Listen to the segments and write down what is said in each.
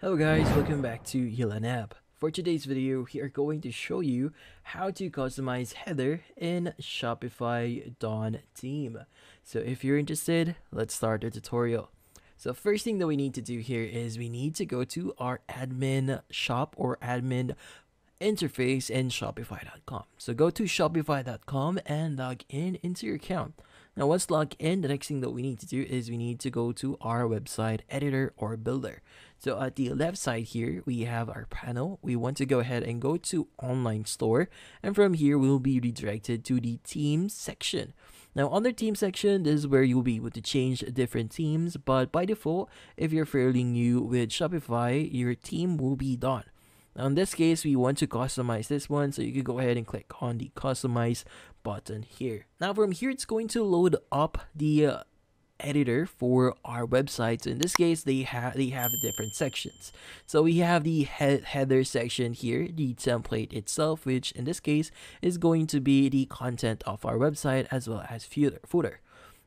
Hello guys, welcome back to Yilan App. For today's video, we are going to show you how to customize header in Shopify Dawn theme. So if you're interested, let's start the tutorial. So first thing that we need to do here is we need to go to our admin shop or admin interface in shopify.com. So go to shopify.com and log in into your account. Now once logged in, the next thing that we need to do is we need to go to our website editor or builder. So at the left side here, we have our panel. We want to go ahead and go to online store, and from here we'll be redirected to the themes section. Now on the theme section, this is where you'll be able to change different themes, but by default, if you're fairly new with Shopify, your theme will be done. Now in this case, we want to customize this one, so you can go ahead and click on the customize button here. Now from here, it's going to load up the editor for our website. So in this case, they have different sections. So we have the header section here, the template itself, which in this case is going to be the content of our website, as well as footer.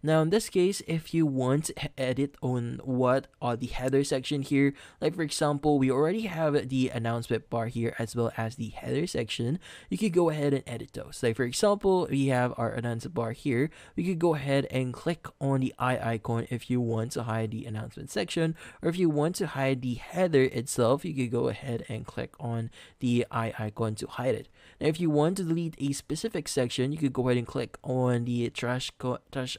Now in this case, if you want to edit on what the header section here, like for example, we already have the announcement bar here as well as the header section, you could go ahead and edit those. Like for example, we have our announcement bar here. We could go ahead and click on the eye icon if you want to hide the announcement section, or if you want to hide the header itself, you could go ahead and click on the eye icon to hide it. Now if you want to delete a specific section, you could go ahead and click on the trash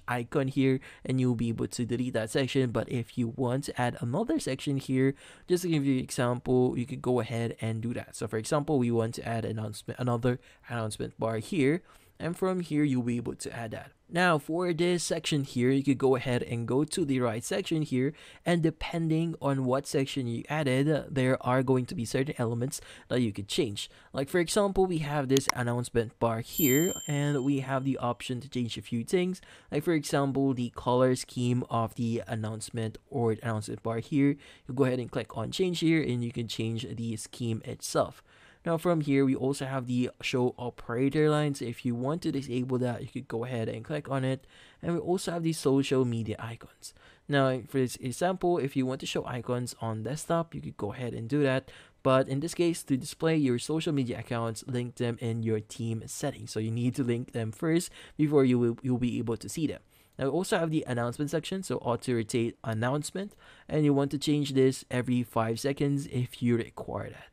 icon here, and you'll be able to delete that section. But if you want to add another section here, just to give you an example, you could go ahead and do that. So for example, we want to add another announcement bar here, and from here you'll be able to add that. Now for this section here, you could go ahead and go to the right section here, and depending on what section you added, there are going to be certain elements that you could change. Like for example, we have this announcement bar here, and we have the option to change a few things. Like for example, the color scheme of the announcement or announcement bar here, you go ahead and click on change here, and you can change the scheme itself. Now from here, we also have the show operator lines. If you want to disable that, you could go ahead and click on it. And we also have the social media icons. Now for this example, if you want to show icons on desktop, you could go ahead and do that. But in this case, to display your social media accounts, link them in your theme settings. So you need to link them first before you'll be able to see them. Now we also have the announcement section, so auto rotate announcement, and you want to change this every 5 seconds if you require that.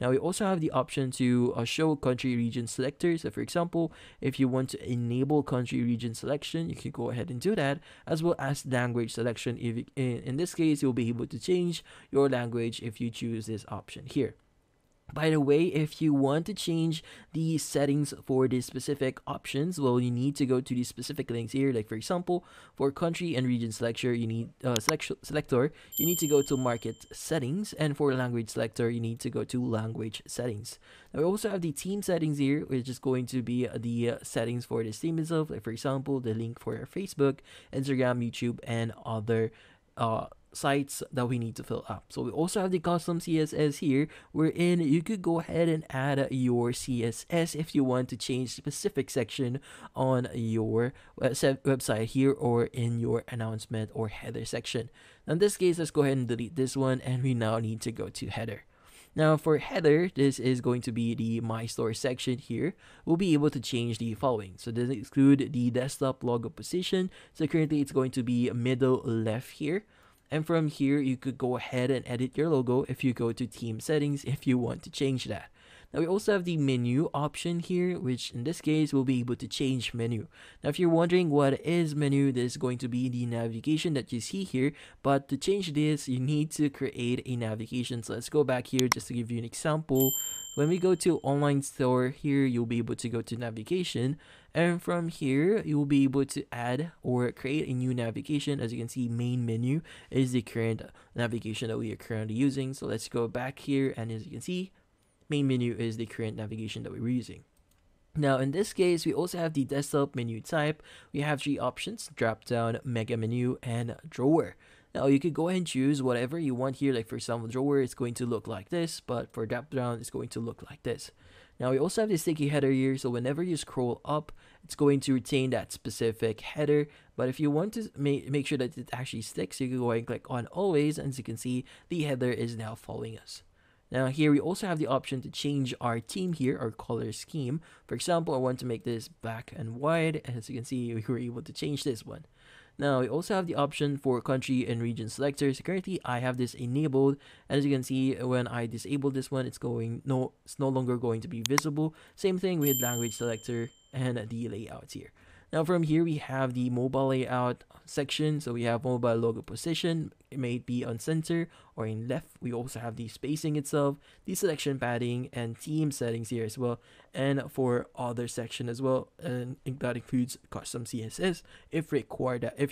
Now we also have the option to show country region selector. So for example, if you want to enable country region selection, you can go ahead and do that, as well as language selection. If in this case, you'll be able to change your language if you choose this option here. By the way, if you want to change the settings for the specific options, well, you need to go to the specific links here. Like for example, for country and region selector, you need selector, you need to go to market settings, and for language selector, you need to go to language settings. Now we also have the theme settings here, which is going to be the settings for this theme itself. Like for example, the link for your Facebook, Instagram, YouTube, and other sites that we need to fill up. So we also have the custom CSS here, wherein you could go ahead and add your CSS if you want to change specific section on your website here, or in your announcement or header section. Now in this case, let's go ahead and delete this one, and we now need to go to header. Now for header, this is going to be the My Store section here. We'll be able to change the following. So this include the desktop logo position. So currently it's going to be middle left here. And from here, you could go ahead and edit your logo if you go to theme settings if you want to change that. Now we also have the menu option here, which in this case we'll be able to change menu. Now if you're wondering what is menu, this is going to be the navigation that you see here. But to change this, you need to create a navigation. So let's go back here just to give you an example. When we go to online store here, you'll be able to go to navigation, and from here you'll be able to add or create a new navigation. As you can see, main menu is the current navigation that we are currently using. So let's go back here, and as you can see, main menu is the current navigation that we're using. Now in this case, we also have the desktop menu type. We have 3 options: drop down, mega menu, and drawer. Now you could go ahead and choose whatever you want here. Like for example, drawer is going to look like this, but for drop down it's going to look like this. Now we also have the sticky header here, so whenever you scroll up, it's going to retain that specific header. But if you want to make sure that it actually sticks, you can go and click on always, and as you can see, the header is now following us. Now here we also have the option to change our theme here, our color scheme. For example, I want to make this black and white, and as you can see, we were able to change this one. Now we also have the option for country and region selectors. Currently I have this enabled, and as you can see, when I disable this one, it's no longer going to be visible. Same thing with language selector and the layouts here. Now from here we have the mobile layout section. So we have mobile logo position, it may be on center or in left. We also have the spacing itself, the selection padding, and theme settings here as well. And for other section as well, and that includes custom CSS if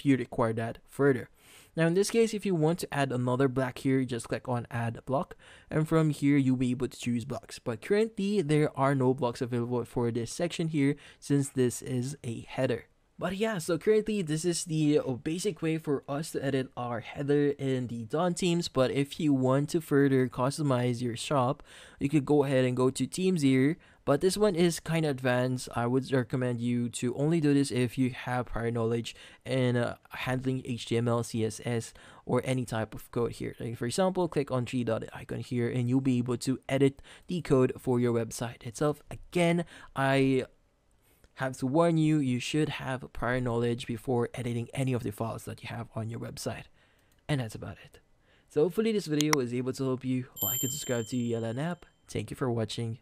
you require that further. Now in this case, if you want to add another block here, just click on add block, and from here you'll be able to choose blocks. But currently there are no blocks available for this section here, since this is a header. But yeah, so currently this is the basic way for us to edit our header in the Dawn themes. But if you want to further customize your shop, you could go ahead and go to themes here. But this one is kind of advanced. I would recommend you to only do this if you have prior knowledge in handling HTML, CSS, or any type of code here. Like for example, click on three-dot icon here, and you'll be able to edit the code for your website itself. Again, I have to warn you, you should have prior knowledge before editing any of the files that you have on your website. And that's about it. So hopefully this video was able to help you. Like and subscribe to Yellow App. Thank you for watching.